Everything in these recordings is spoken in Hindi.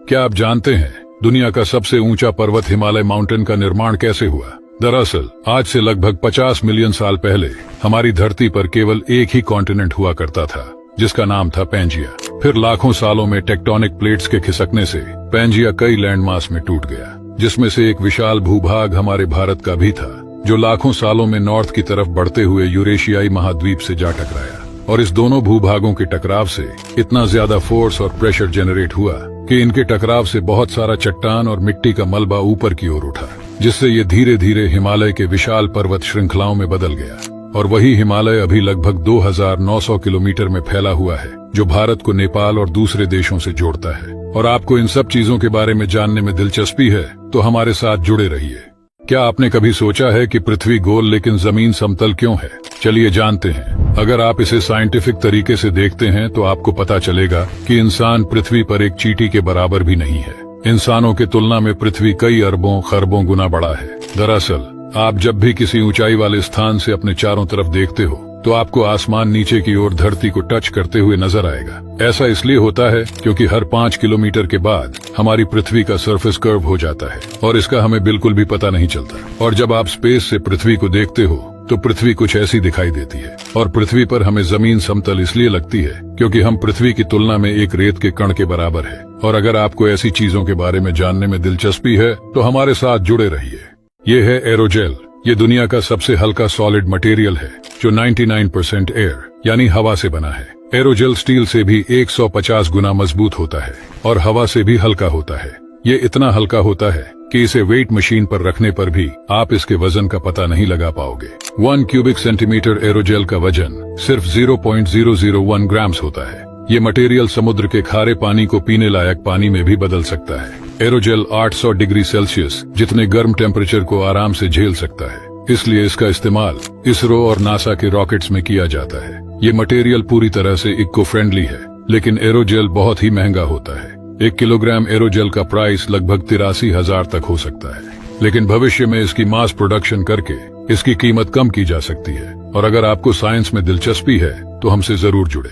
क्या आप जानते हैं दुनिया का सबसे ऊंचा पर्वत हिमालय माउंटेन का निर्माण कैसे हुआ? दरअसल आज से लगभग 50 मिलियन साल पहले हमारी धरती पर केवल एक ही कॉन्टिनेंट हुआ करता था, जिसका नाम था पैंजिया। फिर लाखों सालों में टेक्टोनिक प्लेट्स के खिसकने से पैंजिया कई लैंडमास में टूट गया, जिसमें से एक विशाल भूभाग हमारे भारत का भी था, जो लाखों सालों में नॉर्थ की तरफ बढ़ते हुए यूरेशियाई महाद्वीप से जा टकराया। और इस दोनों भूभागों के टकराव से इतना ज्यादा फोर्स और प्रेशर जनरेट हुआ कि इनके टकराव से बहुत सारा चट्टान और मिट्टी का मलबा ऊपर की ओर उठा, जिससे ये धीरे धीरे हिमालय के विशाल पर्वत श्रृंखलाओं में बदल गया। और वही हिमालय अभी लगभग 2900 किलोमीटर में फैला हुआ है, जो भारत को नेपाल और दूसरे देशों से जोड़ता है। और आपको इन सब चीजों के बारे में जानने में दिलचस्पी है तो हमारे साथ जुड़े रहिए। क्या आपने कभी सोचा है कि पृथ्वी गोल लेकिन जमीन समतल क्यों है? चलिए जानते हैं। अगर आप इसे साइंटिफिक तरीके से देखते हैं तो आपको पता चलेगा कि इंसान पृथ्वी पर एक चींटी के बराबर भी नहीं है। इंसानों के तुलना में पृथ्वी कई अरबों खरबों गुना बड़ा है। दरअसल आप जब भी किसी ऊंचाई वाले स्थान से अपने चारों तरफ देखते हो तो आपको आसमान नीचे की ओर धरती को टच करते हुए नजर आएगा। ऐसा इसलिए होता है क्योंकि हर 5 किलोमीटर के बाद हमारी पृथ्वी का सरफेस कर्व हो जाता है और इसका हमें बिल्कुल भी पता नहीं चलता। और जब आप स्पेस से पृथ्वी को देखते हो तो पृथ्वी कुछ ऐसी दिखाई देती है। और पृथ्वी पर हमें जमीन समतल इसलिए लगती है क्योंकि हम पृथ्वी की तुलना में एक रेत के कण के बराबर है। और अगर आपको ऐसी चीजों के बारे में जानने में दिलचस्पी है तो हमारे साथ जुड़े रहिए। ये है एरोजेल। ये दुनिया का सबसे हल्का सॉलिड मटेरियल है जो 99% एयर यानी हवा से बना है। एरोजेल स्टील से भी 150 गुना मजबूत होता है और हवा से भी हल्का होता है। ये इतना हल्का होता है कि इसे वेट मशीन पर रखने पर भी आप इसके वजन का पता नहीं लगा पाओगे। 1 क्यूबिक सेंटीमीटर एरोजेल का वजन सिर्फ 0.001 ग्राम्स होता है। ये मटेरियल समुद्र के खारे पानी को पीने लायक पानी में भी बदल सकता है। एरोजेल 800 डिग्री सेल्सियस जितने गर्म टेम्परेचर को आराम से झेल सकता है, इसलिए इसका इस्तेमाल इसरो और नासा के रॉकेट्स में किया जाता है। ये मटेरियल पूरी तरह से इको फ्रेंडली है, लेकिन एरोजेल बहुत ही महंगा होता है। 1 किलोग्राम एरोजेल का प्राइस लगभग 83,000 तक हो सकता है, लेकिन भविष्य में इसकी मास प्रोडक्शन करके इसकी कीमत कम की जा सकती है। और अगर आपको साइंस में दिलचस्पी है तो हमसे जरूर जुड़े।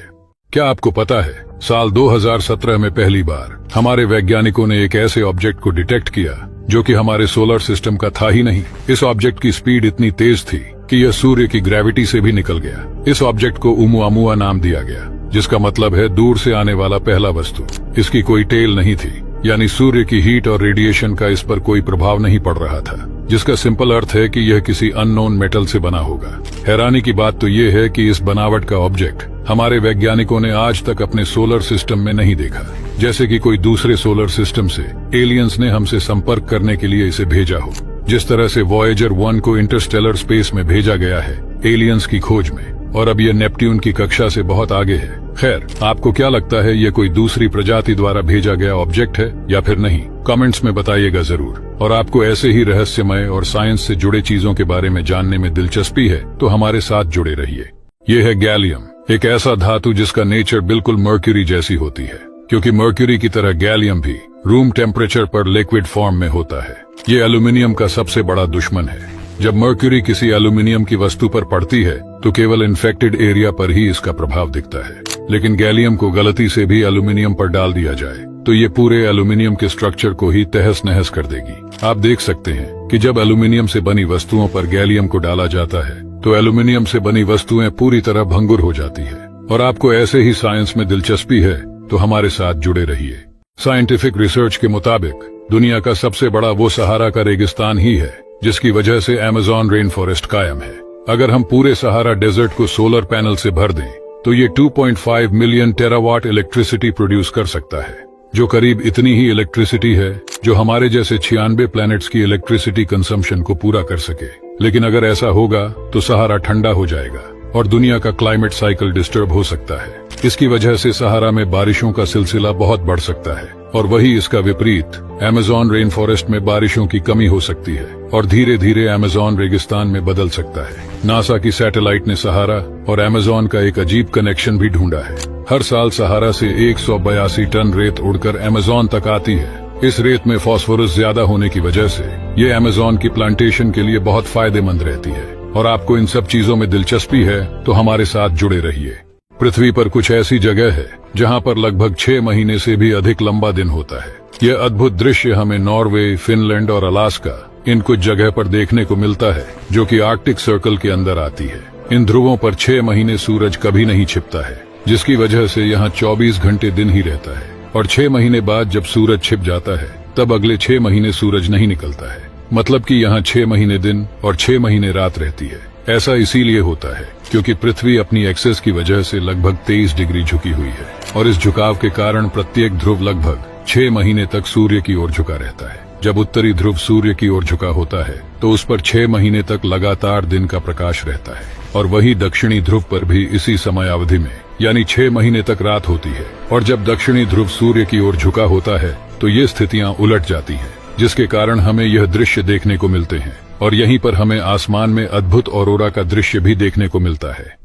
क्या आपको पता है साल 2017 में पहली बार हमारे वैज्ञानिकों ने एक ऐसे ऑब्जेक्ट को डिटेक्ट किया जो कि हमारे सोलर सिस्टम का था ही नहीं। इस ऑब्जेक्ट की स्पीड इतनी तेज थी कि यह सूर्य की ग्रेविटी से भी निकल गया। इस ऑब्जेक्ट को ओमुआमुआ नाम दिया गया, जिसका मतलब है दूर से आने वाला पहला वस्तु। इसकी कोई टेल नहीं थी, यानी सूर्य की हीट और रेडिएशन का इस पर कोई प्रभाव नहीं पड़ रहा था, जिसका सिंपल अर्थ है कि यह किसी अननोन मेटल से बना होगा। हैरानी की बात तो यह है कि इस बनावट का ऑब्जेक्ट हमारे वैज्ञानिकों ने आज तक अपने सोलर सिस्टम में नहीं देखा, जैसे कि कोई दूसरे सोलर सिस्टम से एलियंस ने हमसे संपर्क करने के लिए इसे भेजा हो। जिस तरह से वॉयेजर 1 को इंटरस्टेलर स्पेस में भेजा गया है एलियंस की खोज में, और अब यह नेपट्यून की कक्षा से बहुत आगे है। खैर, आपको क्या लगता है, ये कोई दूसरी प्रजाति द्वारा भेजा गया ऑब्जेक्ट है या फिर नहीं? कमेंट्स में बताइएगा जरूर। और आपको ऐसे ही रहस्यमय और साइंस से जुड़े चीजों के बारे में जानने में दिलचस्पी है तो हमारे साथ जुड़े रहिए। ये है गैलियम, एक ऐसा धातु जिसका नेचर बिल्कुल मर्क्यूरी जैसी होती है, क्योंकि मर्क्यूरी की तरह गैलियम भी रूम टेम्परेचर पर लिक्विड फॉर्म में होता है। ये एल्यूमिनियम का सबसे बड़ा दुश्मन है। जब मर्क्यूरी किसी एल्यूमिनियम की वस्तु पर पड़ती है तो केवल इन्फेक्टेड एरिया पर ही इसका प्रभाव दिखता है, लेकिन गैलियम को गलती से भी एल्यूमिनियम पर डाल दिया जाए तो ये पूरे एल्यूमिनियम के स्ट्रक्चर को ही तहस नहस कर देगी। आप देख सकते हैं कि जब एल्यूमिनियम से बनी वस्तुओं पर गैलियम को डाला जाता है तो एल्यूमिनियम से बनी वस्तुएं पूरी तरह भंगुर हो जाती है। और आपको ऐसे ही साइंस में दिलचस्पी है तो हमारे साथ जुड़े रहिए। साइंटिफिक रिसर्च के मुताबिक दुनिया का सबसे बड़ा वो सहारा का रेगिस्तान ही है, जिसकी वजह से अमेज़न रेन फॉरेस्ट कायम है। अगर हम पूरे सहारा डेजर्ट को सोलर पैनल से भर दें तो ये 2.5 मिलियन टेरावाट इलेक्ट्रिसिटी प्रोड्यूस कर सकता है, जो करीब इतनी ही इलेक्ट्रिसिटी है जो हमारे जैसे 96 प्लैनेट्स की इलेक्ट्रिसिटी कंजम्पशन को पूरा कर सके। लेकिन अगर ऐसा होगा तो सहारा ठंडा हो जाएगा और दुनिया का क्लाइमेट साइकिल डिस्टर्ब हो सकता है। इसकी वजह से सहारा में बारिशों का सिलसिला बहुत बढ़ सकता है, और वही इसका विपरीत अमेज़न रेन फॉरेस्ट में बारिशों की कमी हो सकती है और धीरे धीरे अमेज़न रेगिस्तान में बदल सकता है। नासा की सैटेलाइट ने सहारा और अमेज़न का एक अजीब कनेक्शन भी ढूंढा है। हर साल सहारा से 182 टन रेत उड़कर अमेज़न तक आती है। इस रेत में फास्फोरस ज्यादा होने की वजह से ये अमेज़न की प्लांटेशन के लिए बहुत फायदेमंद रहती है। और आपको इन सब चीजों में दिलचस्पी है तो हमारे साथ जुड़े रहिए। पृथ्वी पर कुछ ऐसी जगह है जहां पर लगभग 6 महीने से भी अधिक लंबा दिन होता है। यह अद्भुत दृश्य हमें नॉर्वे, फिनलैंड और अलास्का इन कुछ जगह पर देखने को मिलता है जो कि आर्कटिक सर्कल के अंदर आती है। इन ध्रुवों पर 6 महीने सूरज कभी नहीं छिपता है, जिसकी वजह से यहाँ 24 घंटे दिन ही रहता है और 6 महीने बाद जब सूरज छिप जाता है तब अगले 6 महीने सूरज नहीं निकलता है। मतलब कि यहाँ 6 महीने दिन और 6 महीने रात रहती है। ऐसा इसीलिए होता है क्योंकि पृथ्वी अपनी एक्सेस की वजह से लगभग 23 डिग्री झुकी हुई है और इस झुकाव के कारण प्रत्येक ध्रुव लगभग 6 महीने तक सूर्य की ओर झुका रहता है। जब उत्तरी ध्रुव सूर्य की ओर झुका होता है तो उस पर 6 महीने तक लगातार दिन का प्रकाश रहता है और वही दक्षिणी ध्रुव पर भी इसी समय अवधि में यानी 6 महीने तक रात होती है। और जब दक्षिणी ध्रुव सूर्य की ओर झुका होता है तो ये स्थितियां उलट जाती हैं, जिसके कारण हमें यह दृश्य देखने को मिलते हैं और यहीं पर हमें आसमान में अद्भुत ऑरोरा का दृश्य भी देखने को मिलता है।